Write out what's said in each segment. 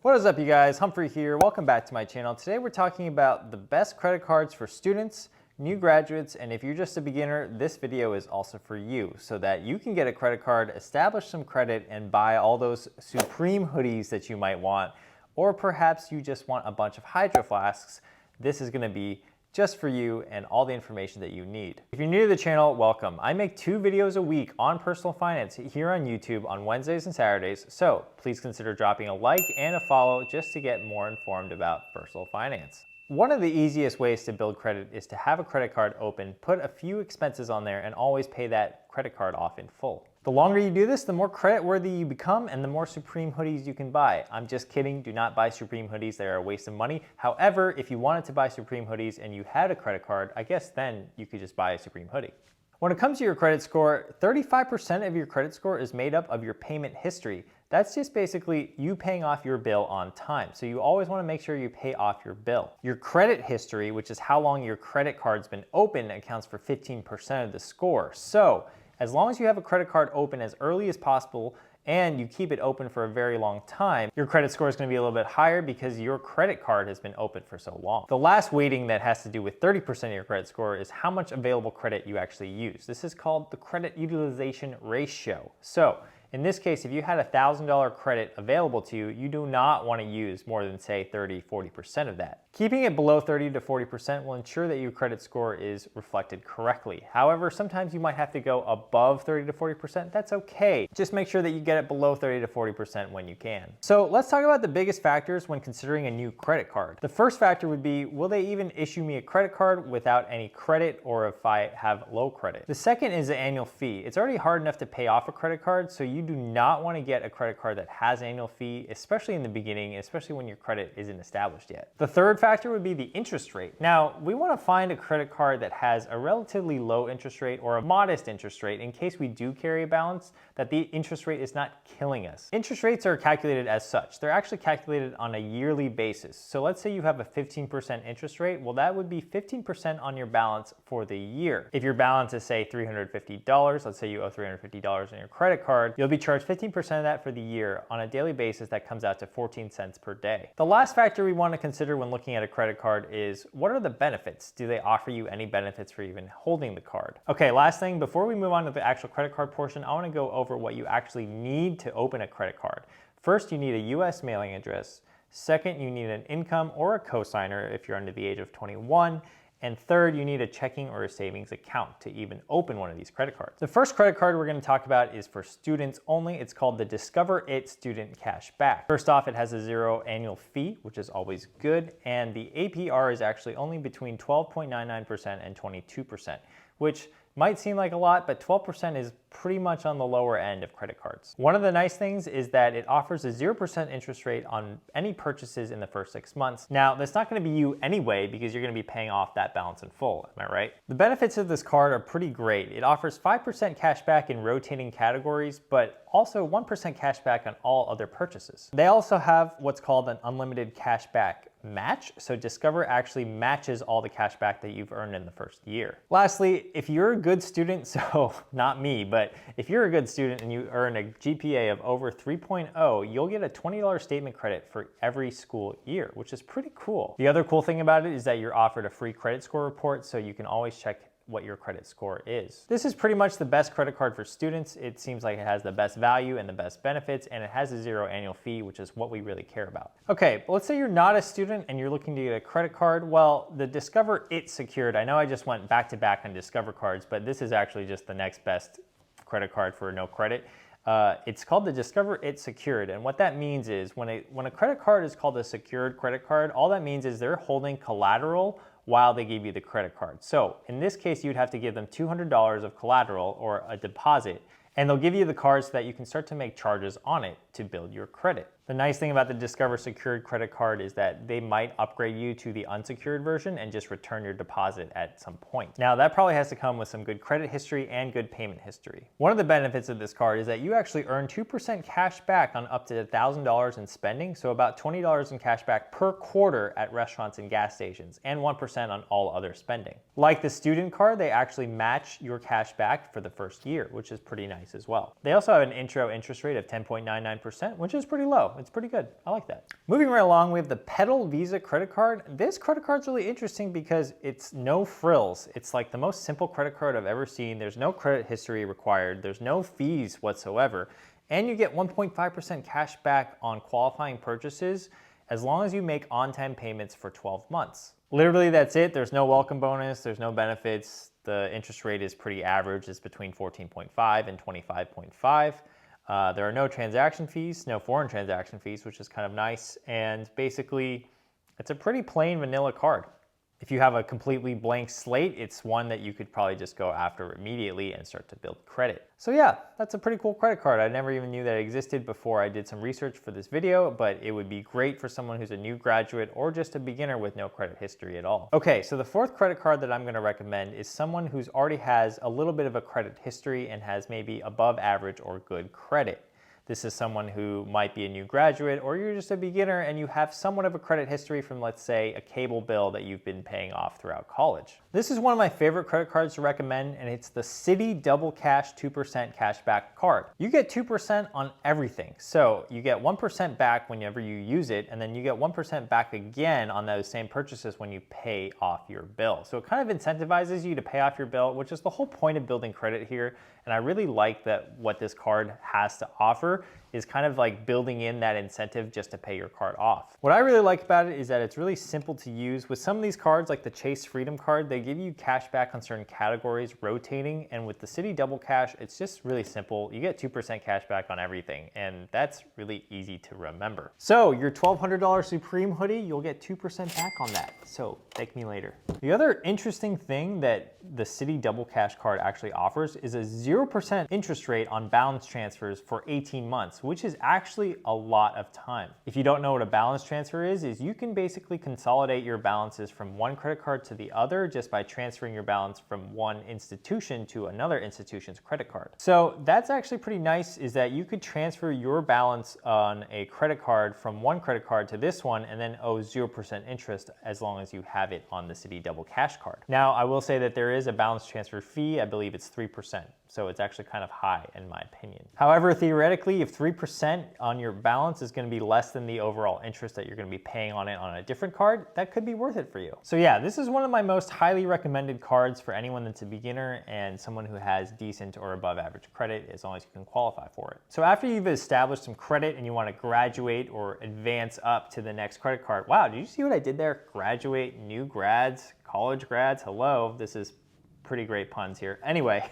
What is up, you guys? Humphrey here. Welcome back to my channel. Today we're talking about the best credit cards for students, new graduates, and if you're just a beginner, this video is also for you so that you can get a credit card, establish some credit, and buy all those Supreme hoodies that you might want, or perhaps you just want a bunch of hydro flasks. This is going to be just for you and all the information that you need. If you're new to the channel, welcome. I make 2 videos a week on personal finance here on YouTube on Wednesdays and Saturdays, so please consider dropping a like and a follow just to get more informed about personal finance. One of the easiest ways to build credit is to have a credit card open, put a few expenses on there, and always pay that credit card off in full. The longer you do this, the more credit worthy you become and the more Supreme hoodies you can buy. I'm just kidding, do not buy Supreme hoodies, they are a waste of money. However, if you wanted to buy Supreme hoodies and you had a credit card, I guess then you could just buy a Supreme hoodie. When it comes to your credit score, 35% of your credit score is made up of your payment history. That's just basically you paying off your bill on time. So you always want to make sure you pay off your bill. Your credit history, which is how long your credit card's been open, accounts for 15% of the score. So as long as you have a credit card open as early as possible and you keep it open for a very long time, your credit score is going to be a little bit higher because your credit card has been open for so long. The last weighting that has to do with 30% of your credit score is how much available credit you actually use. This is called the credit utilization ratio. So in this case, if you had $1,000 credit available to you, you do not want to use more than, say, 30–40% of that. Keeping it below 30 to 40% will ensure that your credit score is reflected correctly. However, sometimes you might have to go above 30 to 40%. That's okay. Just make sure that you get it below 30 to 40% when you can. So let's talk about the biggest factors when considering a new credit card. The first factor would be, will they even issue me a credit card without any credit, or if I have low credit? The second is the annual fee. It's already hard enough to pay off a credit card, so you do not want to get a credit card that has an annual fee, especially in the beginning, especially when your credit isn't established yet. The third factor would be the interest rate. Now, we want to find a credit card that has a relatively low interest rate or a modest interest rate in case we do carry a balance, that the interest rate is not killing us. Interest rates are calculated as such. They're actually calculated on a yearly basis. So let's say you have a 15% interest rate. Well, that would be 15% on your balance for the year. If your balance is, say, $350, let's say you owe $350 on your credit card, you'll be charged 15% of that for the year. On a daily basis, that comes out to 14 cents per day. The last factor we want to consider when looking at a credit card is, what are the benefits? Do they offer you any benefits for even holding the card? Okay, last thing, before we move on to the actual credit card portion, I want to go over what you actually need to open a credit card. First, you need a US mailing address. Second, you need an income or a cosigner if you're under the age of 21. And third, you need a checking or a savings account to even open one of these credit cards. The first credit card we're going to talk about is for students only. It's called the Discover It Student Cash Back. First off, it has a 0 annual fee, which is always good. And the APR is actually only between 12.99% and 22%, which might seem like a lot, but 12% is pretty much on the lower end of credit cards. One of the nice things is that it offers a 0% interest rate on any purchases in the first 6 months. Now, that's not going to be you anyway because you're going to be paying off that balance in full, am I right? The benefits of this card are pretty great. It offers 5% cash back in rotating categories, but also 1% cash back on all other purchases. They also have what's called an unlimited cash back match. So Discover actually matches all the cash back that you've earned in the first year. Lastly, if you're a good student, so not me, but if you're a good student and you earn a GPA of over 3.0, you'll get a $20 statement credit for every school year, which is pretty cool. The other cool thing about it is that you're offered a free credit score report, so you can always check what your credit score is. This is pretty much the best credit card for students. It seems like it has the best value and the best benefits, and it has a 0 annual fee, which is what we really care about. Okay, but let's say you're not a student and you're looking to get a credit card. Well, the Discover It Secured, I know I just went back to back on Discover cards, but this is actually just the next best credit card for no credit. It's called the Discover It Secured, and what that means is when a credit card is called a secured credit card, all that means is they're holding collateral while they give you the credit card. So in this case, you'd have to give them $200 of collateral or a deposit, and they'll give you the card so that you can start to make charges on it to build your credit. The nice thing about the Discover Secured credit card is that they might upgrade you to the unsecured version and just return your deposit at some point. Now, that probably has to come with some good credit history and good payment history. One of the benefits of this card is that you actually earn 2% cash back on up to $1,000 in spending, so about $20 in cash back per quarter at restaurants and gas stations, and 1% on all other spending. Like the student card, they actually match your cash back for the first year, which is pretty nice as well. They also have an intro interest rate of 10.99%, which is pretty low. So it's pretty good. I like that. Moving right along, we have the Petal Visa credit card. This credit card's really interesting because it's no frills. It's like the most simple credit card I've ever seen. There's no credit history required. There's no fees whatsoever. And you get 1.5% cash back on qualifying purchases as long as you make on-time payments for 12 months. Literally, that's it. There's no welcome bonus. There's no benefits. The interest rate is pretty average. It's between 14.5 and 25.5. There are no transaction fees, no foreign transaction fees, which is kind of nice. And basically, it's a pretty plain vanilla card. If you have a completely blank slate, it's one that you could probably just go after immediately and start to build credit. So yeah, that's a pretty cool credit card. I never even knew that it existed before I did some research for this video, but it would be great for someone who's a new graduate or just a beginner with no credit history at all. Okay, so the fourth credit card that I'm gonna recommend is someone who's already has a little bit of a credit history and has maybe above average or good credit. This is someone who might be a new graduate, or you're just a beginner and you have somewhat of a credit history from, let's say, a cable bill that you've been paying off throughout college. This is one of my favorite credit cards to recommend, and it's the Citi Double Cash 2% cashback card. You get 2% on everything. So you get 1% back whenever you use it, and then you get 1% back again on those same purchases when you pay off your bill. So it kind of incentivizes you to pay off your bill, which is the whole point of building credit here. And I really like that what this card has to offer is kind of like building in that incentive just to pay your card off. What I really like about it is that it's really simple to use. With some of these cards, like the Chase Freedom card, they give you cash back on certain categories rotating. And with the Citi Double Cash, it's just really simple. You get 2% cash back on everything. And that's really easy to remember. So your $1,200 Supreme hoodie, you'll get 2% back on that. So thank me later. The other interesting thing that the Citi Double Cash card actually offers is a 0% interest rate on balance transfers for 18 months, which is actually a lot of time. If you don't know what a balance transfer is you can basically consolidate your balances from one credit card to the other just by transferring your balance from one institution to another institution's credit card. So that's actually pretty nice, is that you could transfer your balance on a credit card from one credit card to this one and then owe 0% interest as long as you have it on the Citi Double Cash card. Now, I will say that there is a balance transfer fee. I believe it's 3%. So it's actually kind of high in my opinion. However, theoretically, if 3% on your balance is going to be less than the overall interest that you're going to be paying on it on a different card, that could be worth it for you. So yeah, this is one of my most highly recommended cards for anyone that's a beginner and someone who has decent or above average credit, as long as you can qualify for it. So after you've established some credit and you want to graduate or advance up to the next credit card, wow, did you see what I did there? Graduate, new grads, college grads, hello, this is pretty great puns here. Anyway,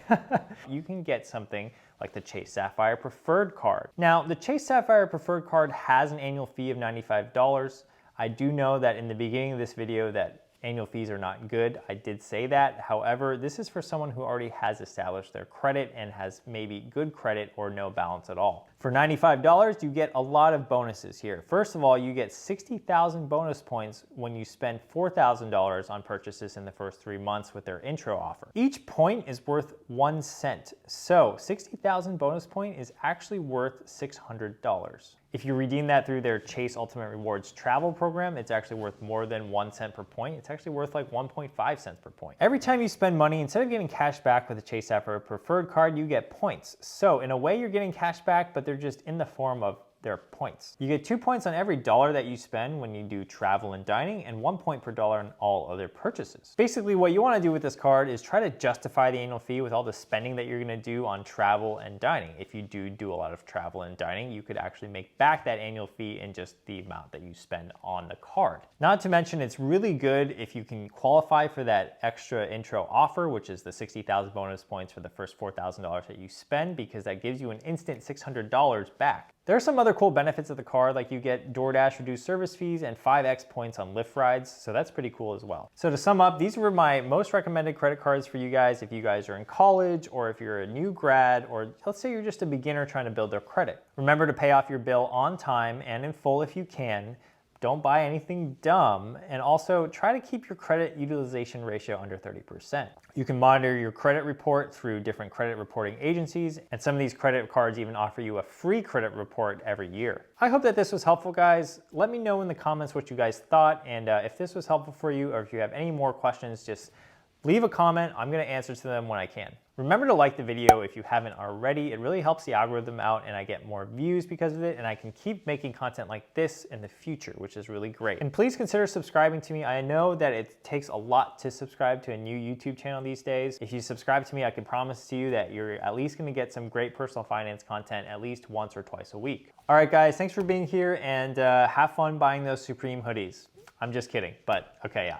you can get something like the Chase Sapphire Preferred card. Now, the Chase Sapphire Preferred card has an annual fee of $95. I do know that in the beginning of this video that annual fees are not good. I did say that. However, this is for someone who already has established their credit and has maybe good credit or no balance at all. For $95, you get a lot of bonuses here. First of all, you get 60,000 bonus points when you spend $4,000 on purchases in the first 3 months with their intro offer. Each point is worth 1 cent. So 60,000 bonus point is actually worth $600. If you redeem that through their Chase Ultimate Rewards travel program, it's actually worth more than 1 cent per point. It's actually worth like 1.5 cents per point. Every time you spend money, instead of getting cash back with the Chase Sapphire Preferred card, you get points. So in a way, you're getting cash back, but they're just in the form of their points. You get 2 points on every dollar that you spend when you do travel and dining, and 1 point per dollar on all other purchases. Basically, what you want to do with this card is try to justify the annual fee with all the spending that you're going to do on travel and dining. If you do a lot of travel and dining, you could actually make back that annual fee in just the amount that you spend on the card. Not to mention, it's really good if you can qualify for that extra intro offer, which is the 60,000 bonus points for the first $4,000 that you spend, because that gives you an instant $600 back. There are some other cool benefits of the card, like you get DoorDash reduced service fees and 5x points on Lyft rides, so that's pretty cool as well. So to sum up, these were my most recommended credit cards for you guys if you guys are in college, or if you're a new grad, or let's say you're just a beginner trying to build their credit. Remember to pay off your bill on time and in full if you can. Don't buy anything dumb, and also try to keep your credit utilization ratio under 30%. You can monitor your credit report through different credit reporting agencies, and some of these credit cards even offer you a free credit report every year. I hope that this was helpful, guys. Let me know in the comments what you guys thought, and if this was helpful for you, or if you have any more questions, just Leave a comment. I'm going to answer to them when I can. Remember to like the video if you haven't already. It really helps the algorithm out and I get more views because of it, and I can keep making content like this in the future, which is really great. And please consider subscribing to me. I know that it takes a lot to subscribe to a new YouTube channel these days. If you subscribe to me, I can promise to you that you're at least going to get some great personal finance content at least once or twice a week. All right, guys, thanks for being here, and have fun buying those Supreme hoodies. I'm just kidding, but okay, yeah.